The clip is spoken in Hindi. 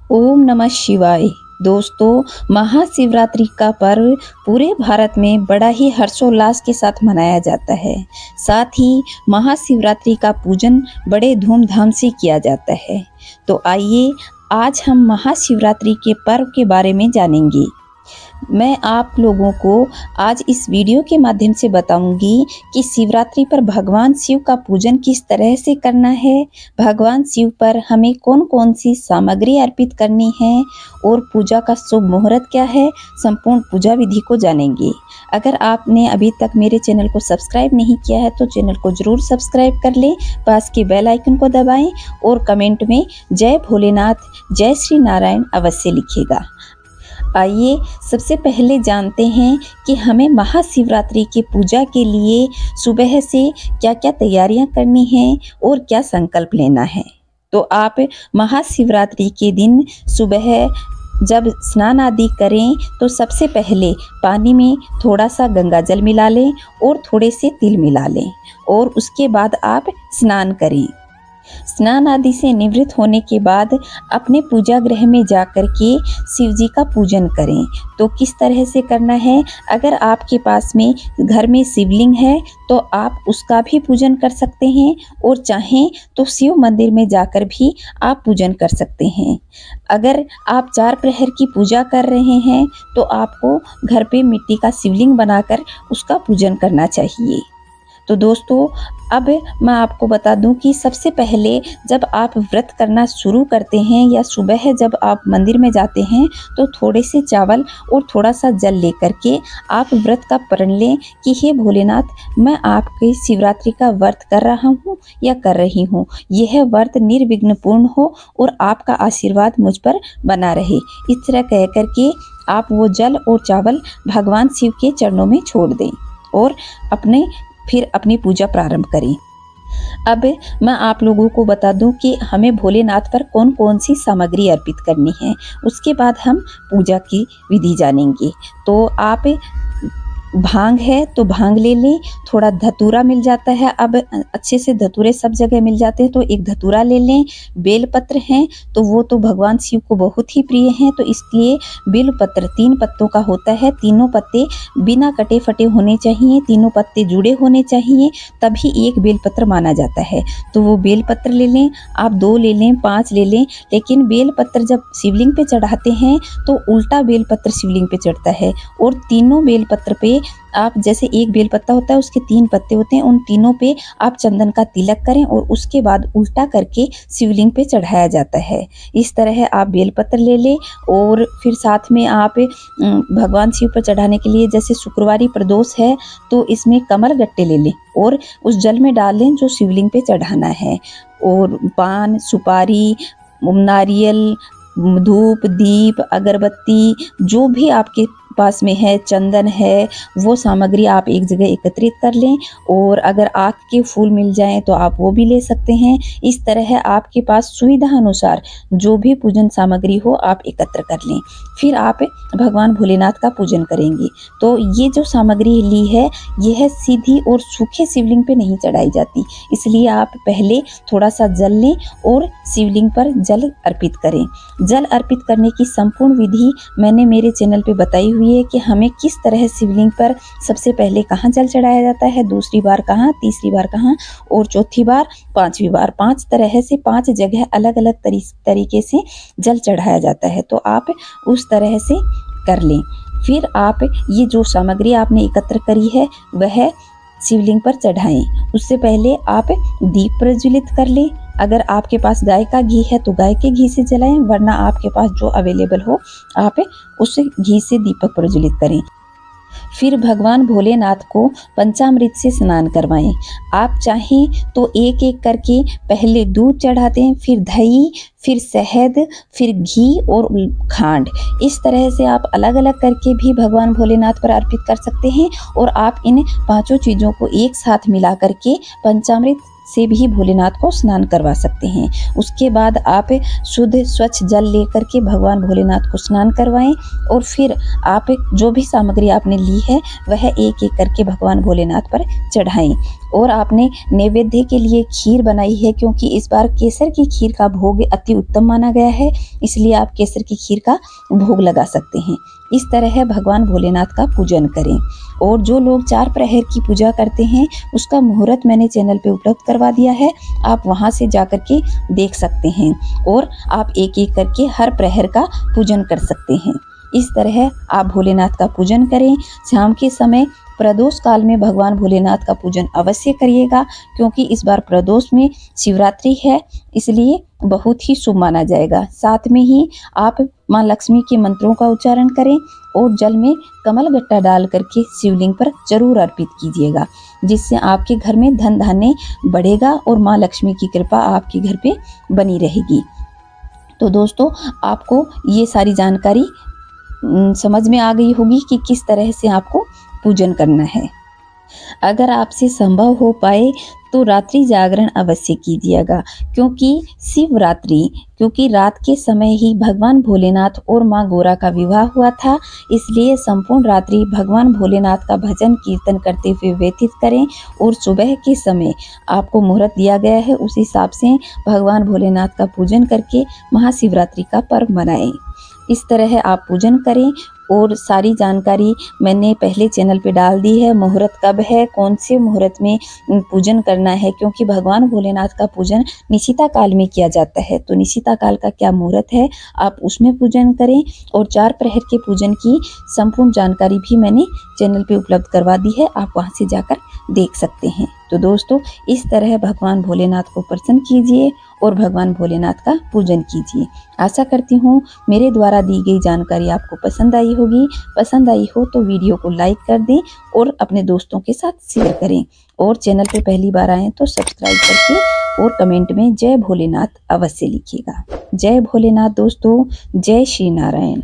ओम नमः शिवाय। दोस्तों, महाशिवरात्रि का पर्व पूरे भारत में बड़ा ही हर्षोल्लास के साथ मनाया जाता है। साथ ही महाशिवरात्रि का पूजन बड़े धूमधाम से किया जाता है। तो आइए आज हम महाशिवरात्रि के पर्व के बारे में जानेंगे। मैं आप लोगों को आज इस वीडियो के माध्यम से बताऊंगी कि शिवरात्रि पर भगवान शिव का पूजन किस तरह से करना है, भगवान शिव पर हमें कौन कौन सी सामग्री अर्पित करनी है और पूजा का शुभ मुहूर्त क्या है। संपूर्ण पूजा विधि को जानेंगे। अगर आपने अभी तक मेरे चैनल को सब्सक्राइब नहीं किया है तो चैनल को जरूर सब्सक्राइब कर लें, पास के बेल आइकन को दबाएं और कमेंट में जय भोलेनाथ, जय श्री नारायण अवश्य लिखिएगा। आइए सबसे पहले जानते हैं कि हमें महाशिवरात्रि की पूजा के लिए सुबह से क्या क्या तैयारियां करनी हैं और क्या संकल्प लेना है। तो आप महाशिवरात्रि के दिन सुबह जब स्नान आदि करें तो सबसे पहले पानी में थोड़ा सा गंगा जल मिला लें और थोड़े से तिल मिला लें और उसके बाद आप स्नान करें। स्नान आदि से निवृत्त होने के बाद अपने पूजा गृह में जाकर के शिव जी का पूजन करें। तो किस तरह से करना है, अगर आपके पास में घर में शिवलिंग है तो आप उसका भी पूजन कर सकते हैं और चाहें तो शिव मंदिर में जाकर भी आप पूजन कर सकते हैं। अगर आप 4 प्रहर की पूजा कर रहे हैं तो आपको घर पे मिट्टी का शिवलिंग बनाकर उसका पूजन करना चाहिए। तो दोस्तों, अब मैं आपको बता दूं कि सबसे पहले जब आप व्रत करना शुरू करते हैं या सुबह जब आप मंदिर में जाते हैं तो थोड़े से चावल और थोड़ा सा जल लेकर के आप व्रत का प्रण लें कि हे भोलेनाथ, मैं आपके शिवरात्रि का व्रत कर रहा हूँ या कर रही हूँ, यह व्रत निर्विघ्न पूर्ण हो और आपका आशीर्वाद मुझ पर बना रहे। इस तरह कह करके आप वो जल और चावल भगवान शिव के चरणों में छोड़ दें और फिर अपनी पूजा प्रारंभ करें। अब मैं आप लोगों को बता दूं कि हमें भोलेनाथ पर कौन कौन सी सामग्री अर्पित करनी है, उसके बाद हम पूजा की विधि जानेंगे। तो आप भांग है तो भांग ले लें, थोड़ा धतूरा मिल जाता है, अब अच्छे से धतूरे सब जगह मिल जाते हैं तो एक धतूरा ले लें। बेलपत्र हैं तो वो तो भगवान शिव को बहुत ही प्रिय हैं, तो इसलिए बेलपत्र 3 पत्तों का होता है। तीनों पत्ते बिना कटे फटे होने चाहिए, तीनों पत्ते जुड़े होने चाहिए, तभी एक बेलपत्र माना जाता है। तो वो बेलपत्र ले लें, आप 2 ले लें, 5 ले लें, लेकिन बेलपत्र जब शिवलिंग पे चढ़ाते हैं तो उल्टा बेलपत्र शिवलिंग पे चढ़ता है और तीनों बेलपत्र पे आप जैसे एक बेलपत्ता होता है उसके 3 पत्ते होते हैं, उन तीनों पे आप चंदन का तिलक करें और उसके बाद उल्टा करके शिवलिंग पे चढ़ाया जाता है। इस तरह आप बेलपत्र ले लें और फिर साथ में आप भगवान शिव पर चढ़ाने के लिए जैसे शुक्रवारी प्रदोष है तो इसमें कमल गट्टे ले लें और उस जल में डाल लें जो शिवलिंग पे चढ़ाना है। और पान, सुपारी, नारियल, धूप, दीप, अगरबत्ती जो भी आपके पास में है, चंदन है, वो सामग्री आप एक जगह एकत्रित कर लें और अगर आक के फूल मिल जाएं तो आप वो भी ले सकते हैं। इस तरह आपके पास सुविधा अनुसार जो भी पूजन सामग्री हो आप एकत्र कर लें। फिर आप भगवान भोलेनाथ का पूजन करेंगे। तो ये जो सामग्री ली है यह सीधी और सूखे शिवलिंग पे नहीं चढ़ाई जाती, इसलिए आप पहले थोड़ा सा जल लें और शिवलिंग पर जल अर्पित करें। जल अर्पित करने की संपूर्ण विधि मैंने मेरे चैनल पे बताई हुई है कि हमें किस तरह शिवलिंग पर सबसे पहले कहाँ जल चढ़ाया जाता है, दूसरी बार कहाँ, तीसरी बार कहाँ और चौथी बार, 5वीं बार। 5 तरह से 5 जगह अलग अलग तरीके से जल चढ़ाया जाता है, तो आप उस तरह से कर लें। फिर आप ये जो सामग्री आपने एकत्र करी है वह शिवलिंग पर चढ़ाएं। उससे पहले आप दीप प्रज्वलित कर लें। अगर आपके पास गाय का घी है तो गाय के घी से जलाएं, वरना आपके पास जो अवेलेबल हो आप उस घी से दीपक प्रज्वलित करें। फिर भगवान भोलेनाथ को पंचामृत से स्नान करवाएं। आप चाहें तो एक एक करके पहले दूध चढ़ाते हैं, फिर दही, फिर शहद, फिर घी और खांड। इस तरह से आप अलग अलग करके भी भगवान भोलेनाथ पर अर्पित कर सकते हैं और आप इन 5 चीज़ों को एक साथ मिला करके पंचामृत से भी भोलेनाथ को स्नान करवा सकते हैं। उसके बाद आप शुद्ध स्वच्छ जल लेकर के भगवान भोलेनाथ को स्नान करवाएं और फिर आप जो भी सामग्री आपने ली है वह एक एक करके भगवान भोलेनाथ पर चढ़ाएं। और आपने नैवेद्य के लिए खीर बनाई है, क्योंकि इस बार केसर की खीर का भोग अति उत्तम माना गया है, इसलिए आप केसर की खीर का भोग लगा सकते हैं। इस तरह भगवान भोलेनाथ का पूजन करें। और जो लोग 4 प्रहर की पूजा करते हैं उसका मुहूर्त मैंने चैनल पे उपलब्ध करवा दिया है, आप वहां से जाकर के देख सकते हैं और आप एक एक करके हर प्रहर का पूजन कर सकते हैं। इस तरह आप भोलेनाथ का पूजन करें। शाम के समय प्रदोष काल में भगवान भोलेनाथ का पूजन अवश्य करिएगा, क्योंकि इस बार प्रदोष में शिवरात्रि है, इसलिए बहुत ही शुभ माना जाएगा। साथ में ही आप माँ लक्ष्मी के मंत्रों का उच्चारण करें और जल में कमल गट्टा डाल करके शिवलिंग पर जरूर अर्पित कीजिएगा, जिससे आपके घर में धन धान्य बढ़ेगा और माँ लक्ष्मी की कृपा आपके घर पे बनी रहेगी। तो दोस्तों, आपको ये सारी जानकारी समझ में आ गई होगी कि किस तरह से आपको पूजन करना है। अगर आपसे संभव हो पाए तो रात्रि जागरण अवश्य कीजिएगा, क्योंकि रात के समय ही भगवान भोलेनाथ और माँ गौरा का विवाह हुआ था, इसलिए संपूर्ण रात्रि भगवान भोलेनाथ का भजन कीर्तन करते हुए व्यतीत करें और सुबह के समय आपको मुहूर्त दिया गया है उस हिसाब से भगवान भोलेनाथ का पूजन करके महाशिवरात्रि का पर्व मनाएं। इस तरह आप पूजन करें और सारी जानकारी मैंने पहले चैनल पे डाल दी है। मुहूर्त कब है, कौन से मुहूर्त में पूजन करना है, क्योंकि भगवान भोलेनाथ का पूजन निशिता काल में किया जाता है, तो निशिता काल का क्या मुहूर्त है आप उसमें पूजन करें। और 4 प्रहर के पूजन की संपूर्ण जानकारी भी मैंने चैनल पे उपलब्ध करवा दी है, आप वहां से जाकर देख सकते हैं। तो दोस्तों, इस तरह भगवान भोलेनाथ को प्रसन्न कीजिए और भगवान भोलेनाथ का पूजन कीजिए। आशा करती हूँ मेरे द्वारा दी गई जानकारी आपको पसंद आई होगी। पसंद आई हो तो वीडियो को लाइक कर दें और अपने दोस्तों के साथ शेयर करें। और चैनल पे पहली बार आएँ तो सब्सक्राइब करके और कमेंट में जय भोलेनाथ अवश्य लिखिएगा। जय भोलेनाथ दोस्तों, जय श्री नारायण।